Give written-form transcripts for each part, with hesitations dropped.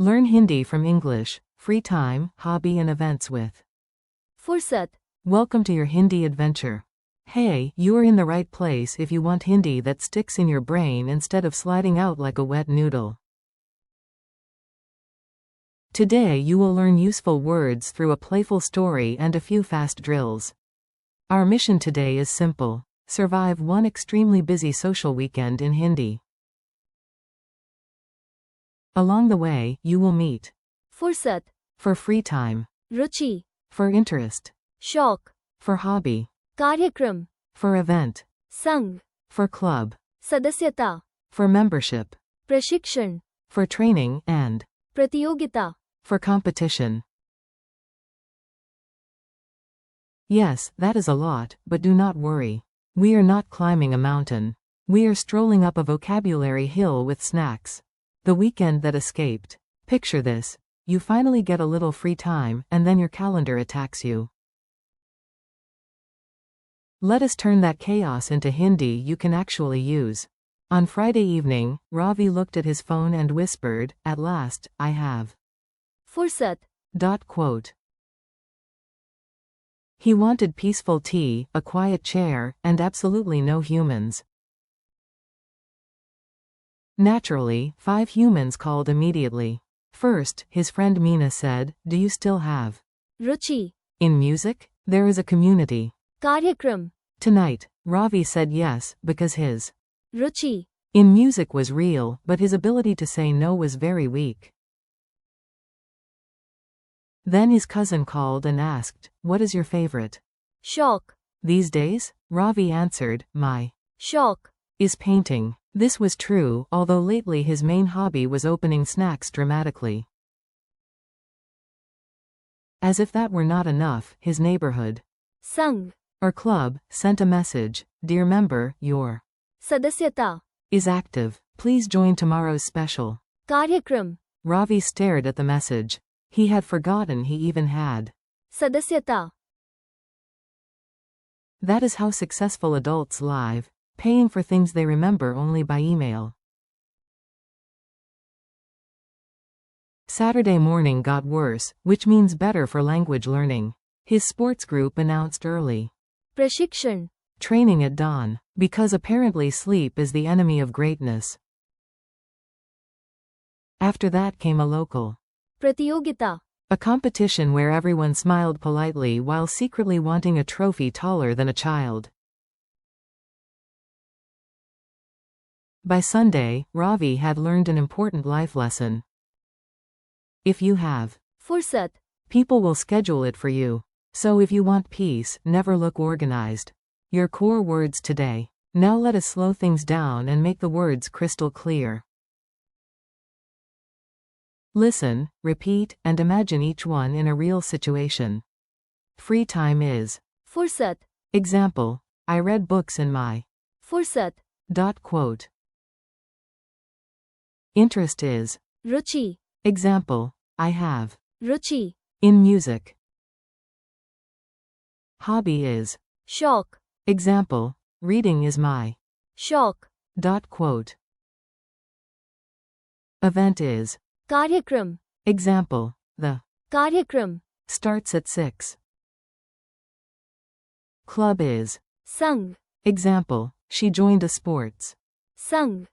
Learn Hindi from English, free time, hobby and events with fursat. Welcome to your Hindi adventure. Hey, you are in the right place if you want Hindi that sticks in your brain instead of sliding out like a wet noodle. Today you will learn useful words through a playful story and a few fast drills. Our mission today is simple: survive one extremely busy social weekend in Hindi. Along the way, you will meet fursat, for free time, ruchi, for interest, शौक, for hobby, कार्यक्रम, for event, संघ, for club, सदस्यता, for membership, प्रशिक्षण, for training, and प्रतियोगिता. for competition. Yes, that is a lot, but do not worry. We are not climbing a mountain. We are strolling up a vocabulary hill with snacks. The weekend that escaped. Picture this. You finally get a little free time, and then your calendar attacks you. Let us turn that chaos into Hindi you can actually use. On Friday evening, Ravi looked at his phone and whispered, "At last, I have." fursat, Quote. He wanted peaceful tea, a quiet chair, and absolutely no humans. Naturally, 5 humans called immediately. First, his friend Meena said, "Do you still have Ruchi, in music? There is a community." कार्यक्रम, Tonight, Ravi said yes, because his Ruchi, in music was real, but his ability to say no was very weak. Then his cousin called and asked, "What is your favorite शौक, these days?" Ravi answered, "My शौक, is painting." This was true, although lately his main hobby was opening snacks dramatically. As if that were not enough, his neighborhood संघ, or club sent a message, "Dear member, your सदस्यता, is active. Please join tomorrow's special." कार्यक्रम, Ravi stared at the message. He had forgotten he even had. सदस्यता. That is how successful adults live, paying for things they remember only by email. Saturday morning got worse, which means better for language learning. His sports group announced early प्रशिक्षण, training at dawn, because apparently sleep is the enemy of greatness. After that came a local प्रतियोगिता, a competition where everyone smiled politely while secretly wanting a trophy taller than a child. By Sunday, Ravi had learned an important life lesson. If you have फुर्सत, people will schedule it for you. So if you want peace, never look organized. Your core words today. Now let us slow things down and make the words crystal clear. Listen, repeat, and imagine each one in a real situation. Free time is फुर्सत, example, I read books in my फुर्सत, quote. Interest is Ruchi, example, I have Ruchi, in music. Hobby is शौक, example, reading is my शौक, quote. Event is कार्यक्रम, example, the कार्यक्रम, starts at 6. Club is संघ, example, she joined a sports संघ,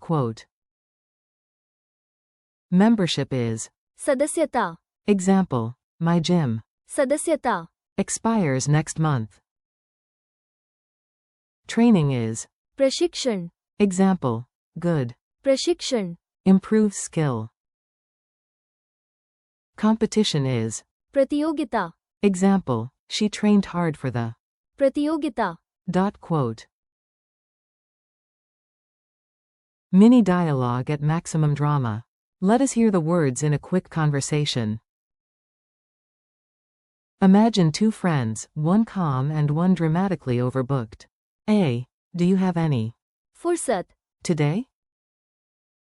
quote. Membership is सदस्यता, example, my gym सदस्यता, expires next month. Training is प्रशिक्षण, example, good प्रशिक्षण, improves skill. Competition is प्रतियोगिता, example, she trained hard for the प्रतियोगिता, quote. Mini dialogue at maximum drama. Let us hear the words in a quick conversation. Imagine 2 friends, one calm and one dramatically overbooked. A. Do you have any फुर्सत, today?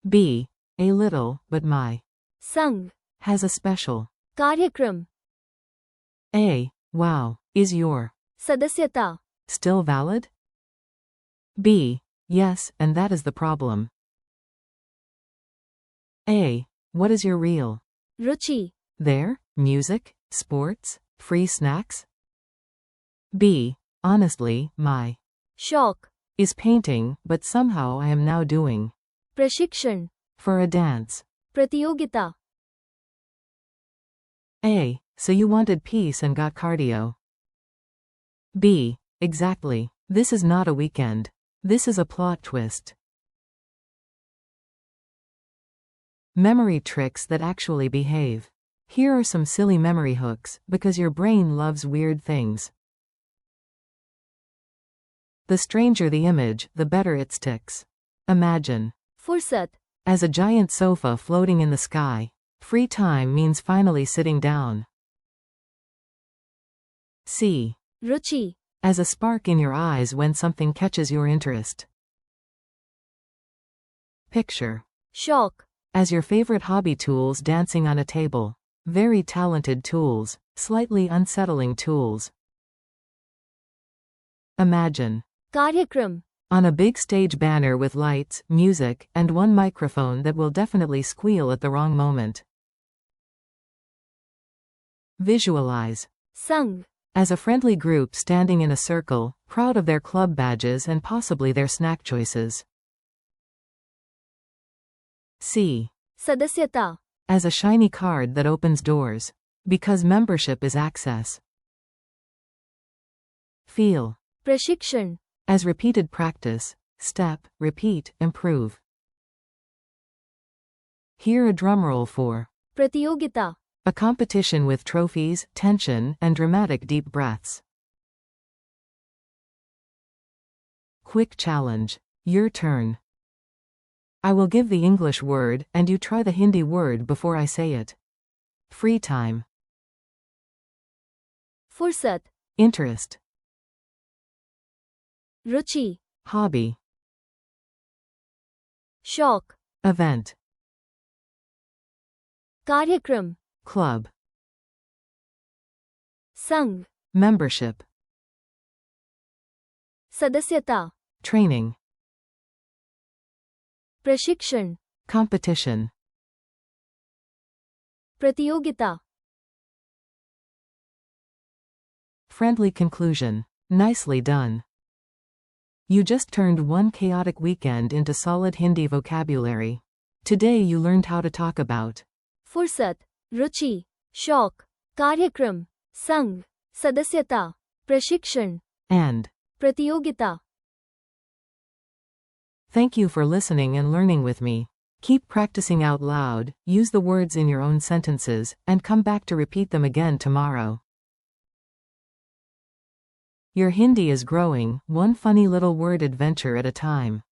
B. A little, but my संघ, has a special. कार्यक्रम, A. Wow. Is your सदस्यता, still valid? B. Yes, and that is the problem. A. What is your real? Ruchi. There, music, sports, free snacks? B. Honestly, my Shauq. is painting, but somehow I am now doing प्रशिक्षण. for a dance. प्रतियोगिता. A. So you wanted peace and got cardio. B. Exactly. This is not a weekend. This is a plot twist. Memory tricks that actually behave. Here are some silly memory hooks, because your brain loves weird things. The stranger the image, the better it sticks. Imagine फुर्सत. as a giant sofa floating in the sky. Free time means finally sitting down. C. Ruchi. As a spark in your eyes when something catches your interest. Picture शौक. as your favorite hobby tools dancing on a table. Very talented tools, slightly unsettling tools. Imagine कार्यक्रम. on a big stage banner with lights, music, and one microphone that will definitely squeal at the wrong moment. Visualize संघ. as a friendly group standing in a circle, proud of their club badges and possibly their snack choices. C. सदस्यता. As a shiny card that opens doors. Because membership is access. Feel प्रशिक्षण. as repeated practice. Step, repeat, improve. Hear a drumroll for प्रतियोगिता. a competition with trophies, tension, and dramatic deep breaths. Quick challenge. Your turn. I will give the English word, and you try the Hindi word before I say it. Free time. फुर्सत. Interest. रुचि. Hobby. शौक. Event. कार्यक्रम. Club. संघ. Membership. सदस्यता. Training. प्रशिक्षण. Competition. प्रतियोगिता. Friendly conclusion. Nicely done. You just turned one chaotic weekend into solid Hindi vocabulary. Today you learned how to talk about फुर्सत. रुचि. शौक. कार्यक्रम. संघ. सदस्यता. प्रशिक्षण. and. प्रतियोगिता. Thank you for listening and learning with me. Keep practicing out loud, use the words in your own sentences, and come back to repeat them again tomorrow. Your Hindi is growing, one funny little word adventure at a time.